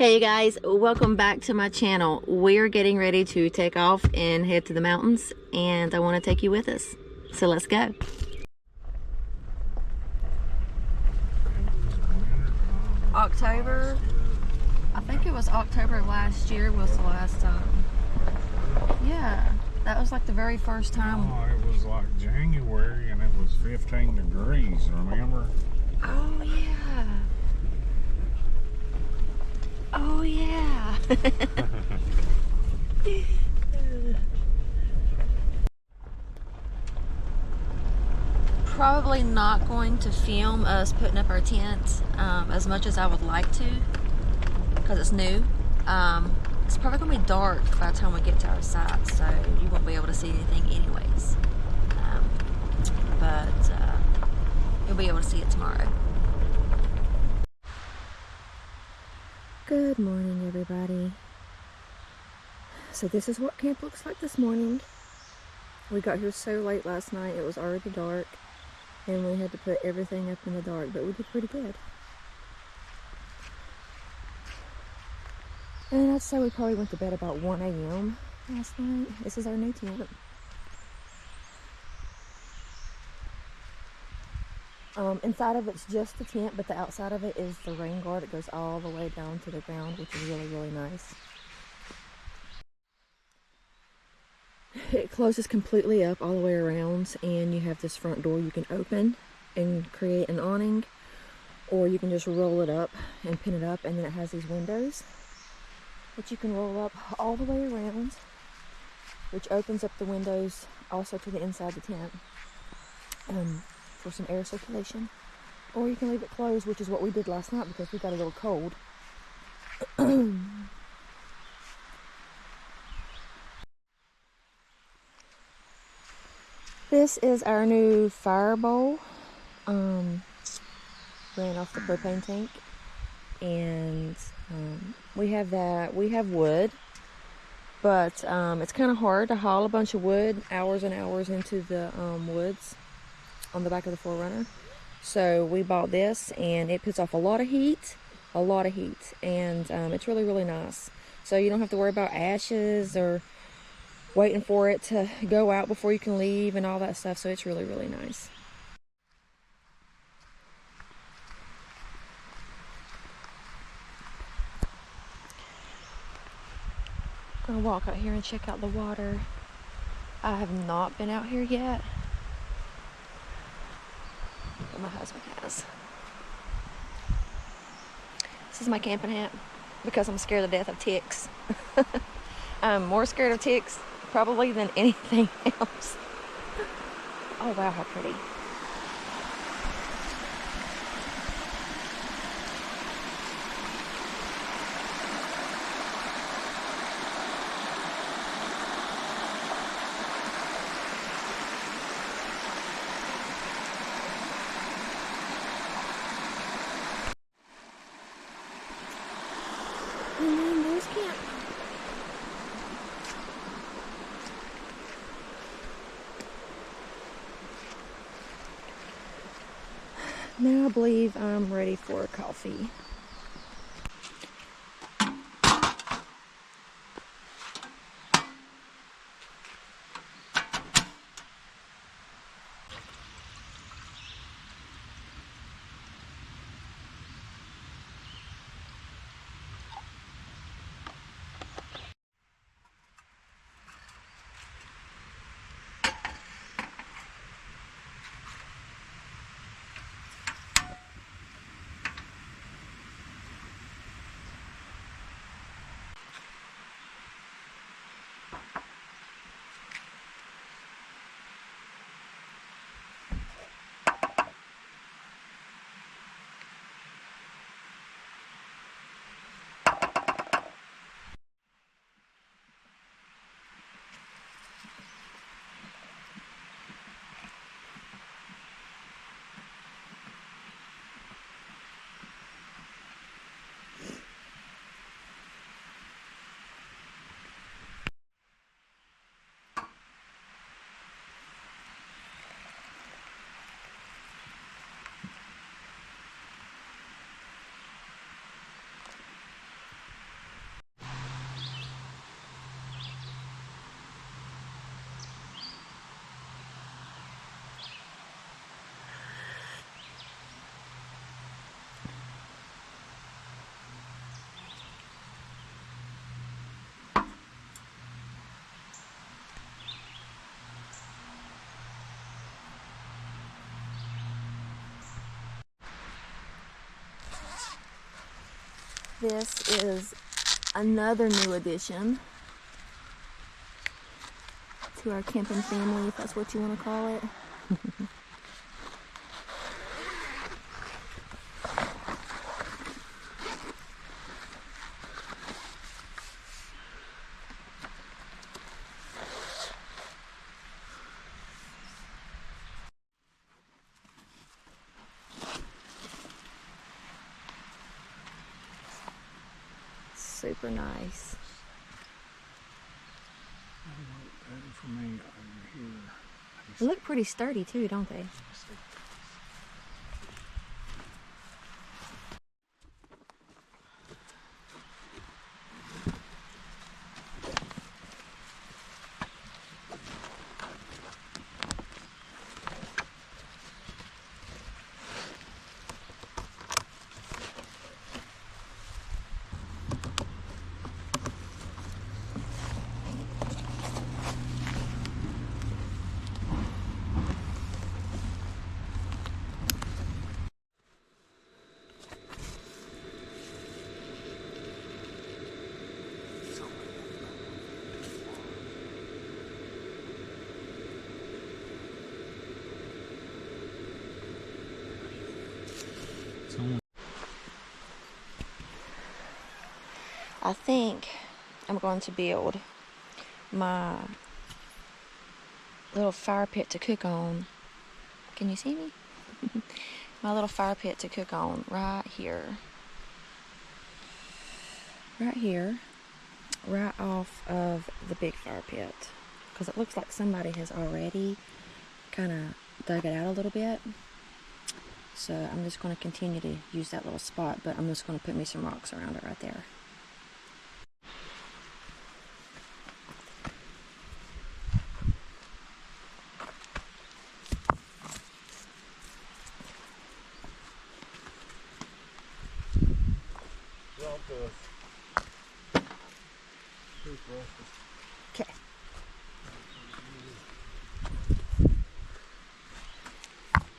Hey you guys, welcome back to my channel. We're getting ready to take off and head to the mountains, and I want to take you with us. So let's go. October, I think it was October of last year was the last time. Yeah, that was like the very first time. Oh, it was like January and it was 15 degrees, remember? Oh yeah. Oh yeah. Probably not going to film us putting up our tent as much as I would like to, because it's new. It's probably going to be dark by the time we get to our site, so you won't be able to see anything anyways. But you'll be able to see it tomorrow. Good morning, everybody. So this is what camp looks like this morning. We got here so late last night, it was already dark, and we had to put everything up in the dark, but we did pretty good. And I'd say we probably went to bed about 1 a.m. last night. This is our new tent. Inside of it's just the tent, but the outside of it is the rain guard. It goes all the way down to the ground, which is really, really nice. It closes completely up all the way around, and you have this front door you can open and create an awning, or you can just roll it up and pin it up, and then it has these windows that you can roll up all the way around, which opens up the windows also to the inside of the tent for some air circulation. Or you can leave it closed, which is what we did last night because we got a little cold. This is our new fire bowl. Ran off the propane tank, and we have that. We have wood, but it's kind of hard to haul a bunch of wood hours and hours into the woods on the back of the 4Runner. So we bought this, and it puts off a lot of heat, and it's really, really nice. So you don't have to worry about ashes or waiting for it to go out before you can leave and all that stuff. So it's really, really nice. I'm gonna walk out here and check out the water. I have not been out here yet, but my husband has. This is my camping hat because I'm scared to death of ticks. I'm more scared of ticks probably than anything else. Oh wow, how pretty. And then there's camp. Now I believe I'm ready for coffee. This is another new addition to our camping family, if that's what you want to call it. Super nice. For me over here. They look pretty sturdy too, don't they? I think I'm going to build my little fire pit to cook on. Can you see me? My little fire pit to cook on right here. Right here. Right off of the big fire pit. Because it looks like somebody has already kind of dug it out a little bit. So I'm just going to continue to use that little spot, but I'm just going to put me some rocks around it right there. Okay.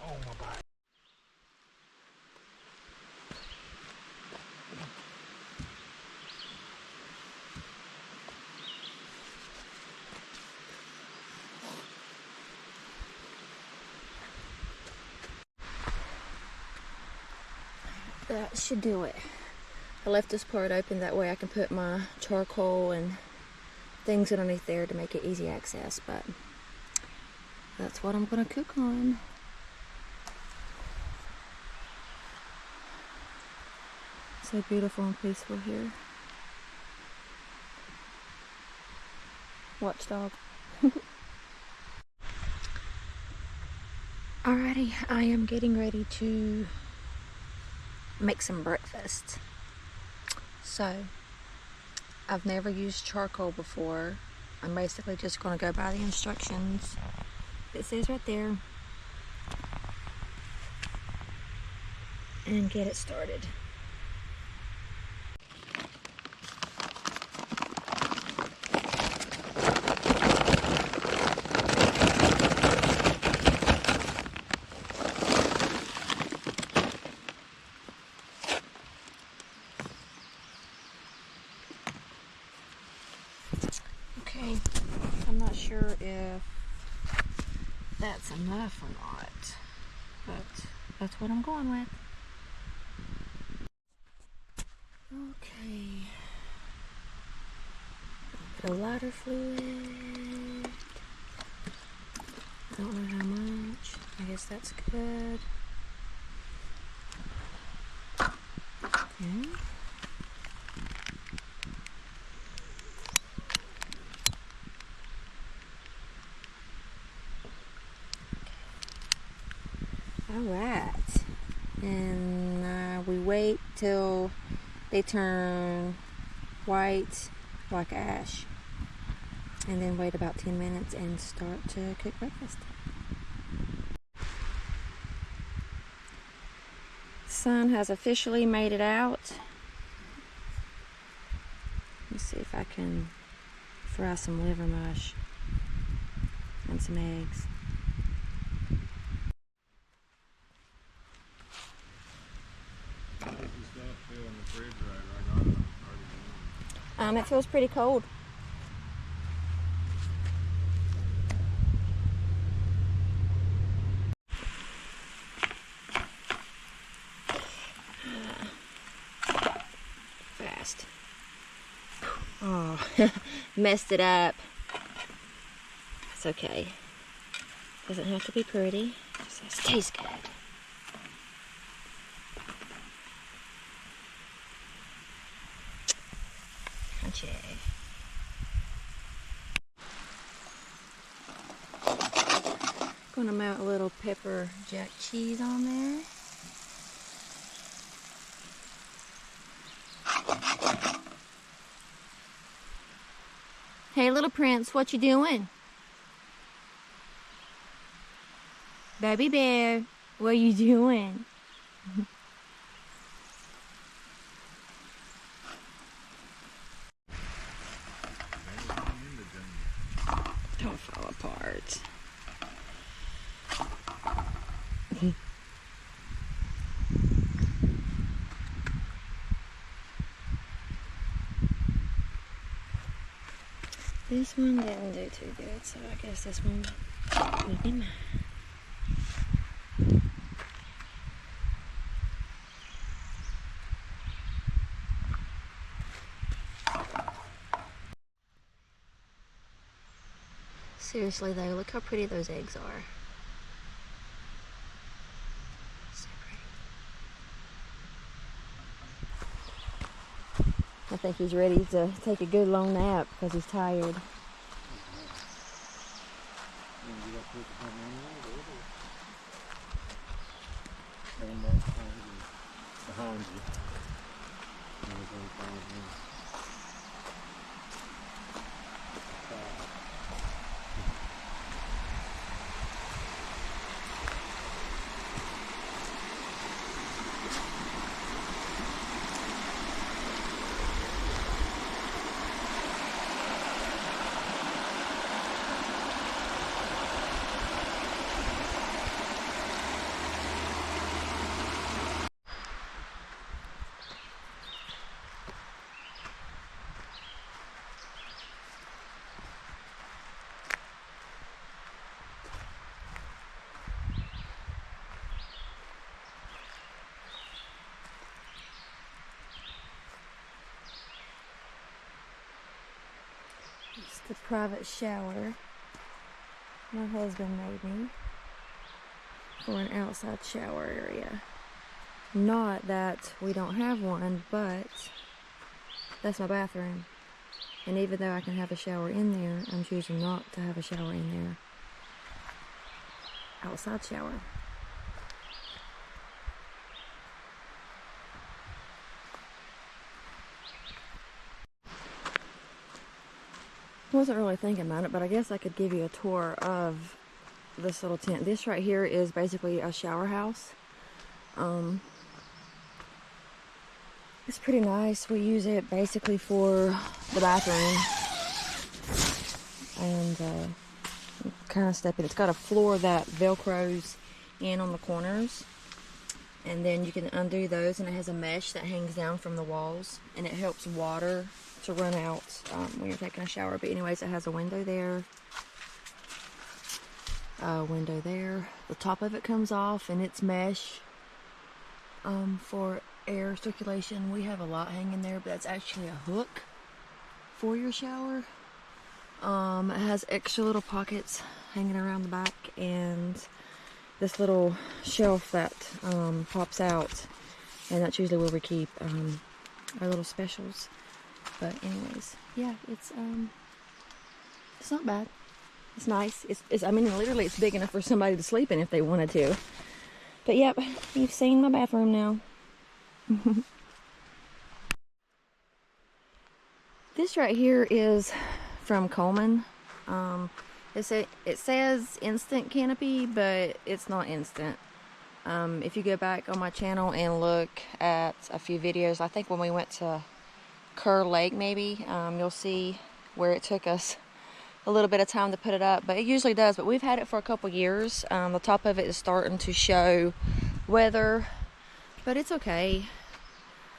Oh my back. That should do it. I left this part open, that way I can put my charcoal and things underneath there to make it easy access, but that's what I'm going to cook on. So beautiful and peaceful here. Watchdog. Alrighty, I am getting ready to make some breakfast. So, I've never used charcoal before. I'm basically just going to go by the instructions. It says right there. And get it started. Okay, I'm not sure if that's enough or not, but that's what I'm going with. Okay, a lighter fluid. I don't know how much. I guess that's good. Okay. Alright, and we wait till they turn white like ash, and then wait about 10 minutes and start to cook breakfast. Sun has officially made it out. Let's see if I can fry some liver mush and some eggs. refrigerator. I got it on 31. It feels pretty cold. Fast. Oh, messed it up. It's okay. Doesn't have to be pretty. Just tastes good. Crunchy. Gonna melt a little pepper jack cheese on there. Hey, little prince, what you doing? Baby bear, what you doing? Don't fall apart. This one didn't do too good, so I guess this one will be mine. Seriously though, look how pretty those eggs are. So pretty. I think he's ready to take a good long nap because he's tired. Behind you. It's the private shower my husband made me for an outside shower area. Not that we don't have one, but that's my bathroom. And even though I can have a shower in there, I'm choosing not to have a shower in there. Outside shower. Wasn't really thinking about it, but I guess I could give you a tour of this little tent. This right here is basically a shower house. It's pretty nice. We use it basically for the bathroom and kind of step in. It's got a floor that velcros in on the corners, and then you can undo those, and it has a mesh that hangs down from the walls, and it helps water to run out when you're taking a shower. But anyways, it has a window there, a window there. The top of it comes off, and it's mesh for air circulation. We have a lot hanging there, but that's actually a hook for your shower. It has extra little pockets hanging around the back, and this little shelf that pops out, and that's usually where we keep our little specials. But anyways, yeah, it's not bad. It's nice. It's I mean, literally, it's big enough for somebody to sleep in if they wanted to. But yep, you've seen my bathroom now. This right here is from Coleman. It says instant canopy, but it's not instant. If you go back on my channel and look at a few videos, I think when we went to Kerr Lake maybe, you'll see where it took us a little bit of time to put it up, but it usually does. But we've had it for a couple years. The top of it is starting to show weather, but it's okay.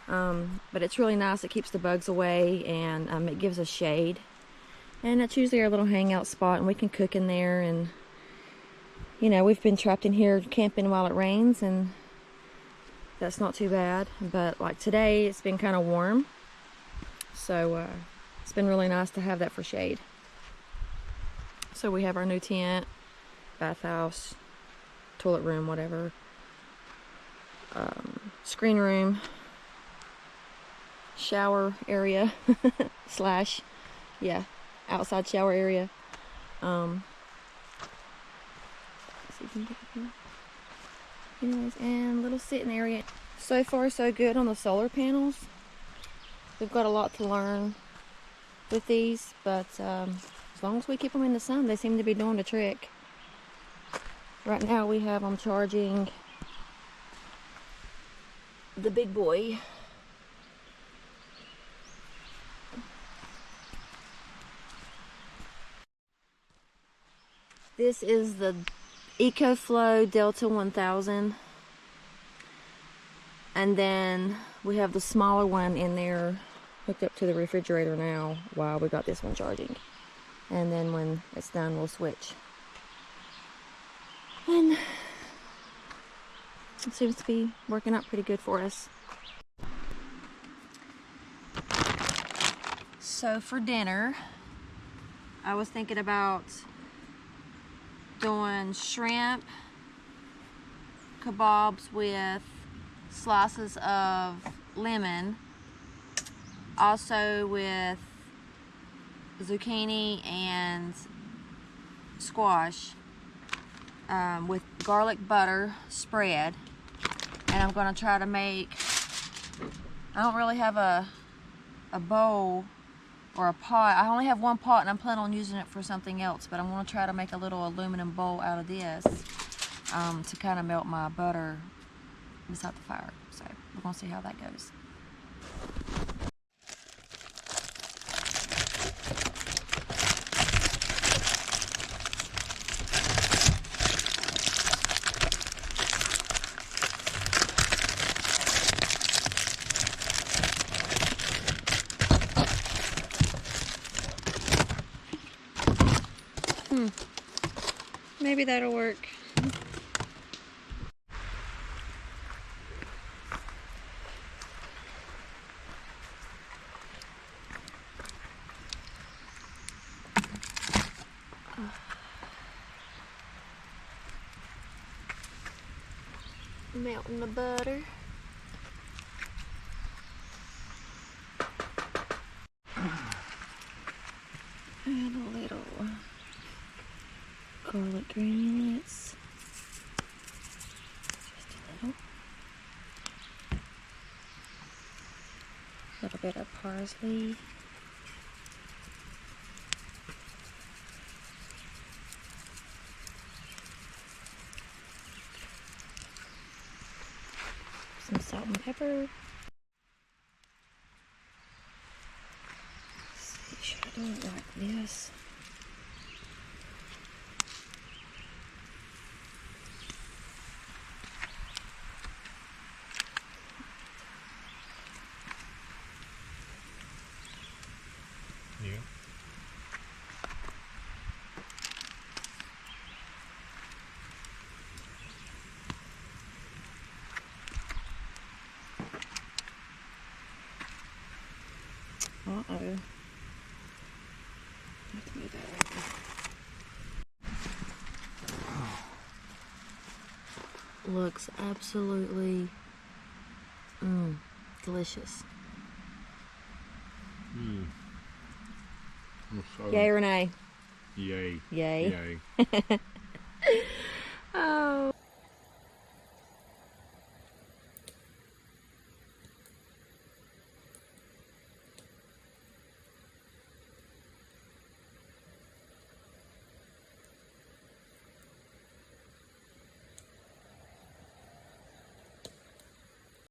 But it's really nice. It keeps the bugs away, and it gives us shade. And it's usually our little hangout spot, and we can cook in there. And you know, we've been trapped in here camping while it rains, and that's not too bad. But like today, it's been kind of warm, so it's been really nice to have that for shade. So we have our new tent, bathhouse, toilet room, whatever, screen room, shower area slash, yeah, outside shower area. See if you can get up here. Anyways, and little sitting area. So far so good on the solar panels. We've got a lot to learn with these, but as long as we keep them in the sun, they seem to be doing the trick. Right now we have them charging the big boy. This is the EcoFlow Delta 1000, and then we have the smaller one in there hooked up to the refrigerator now while we got this one charging, and then when it's done we'll switch. And it seems to be working out pretty good for us. So for dinner, I was thinking about doing shrimp kebabs with slices of lemon, also with zucchini and squash, with garlic butter spread. And I'm going to try to make, I don't really have a bowl or a pot. I only have one pot, and I'm planning on using it for something else, but I'm going to try to make a little aluminum bowl out of this to kind of melt my butter beside the fire. So we're going to see how that goes. Maybe that'll work. Melting the butter. And a little garlic granulates. Just a little. A little bit of parsley. Some salt and pepper. Let's see, should I do it like this? Yeah. Uh-oh. Let's move that over. Looks absolutely delicious. So, Yay or nay? yay. Yay. Yay.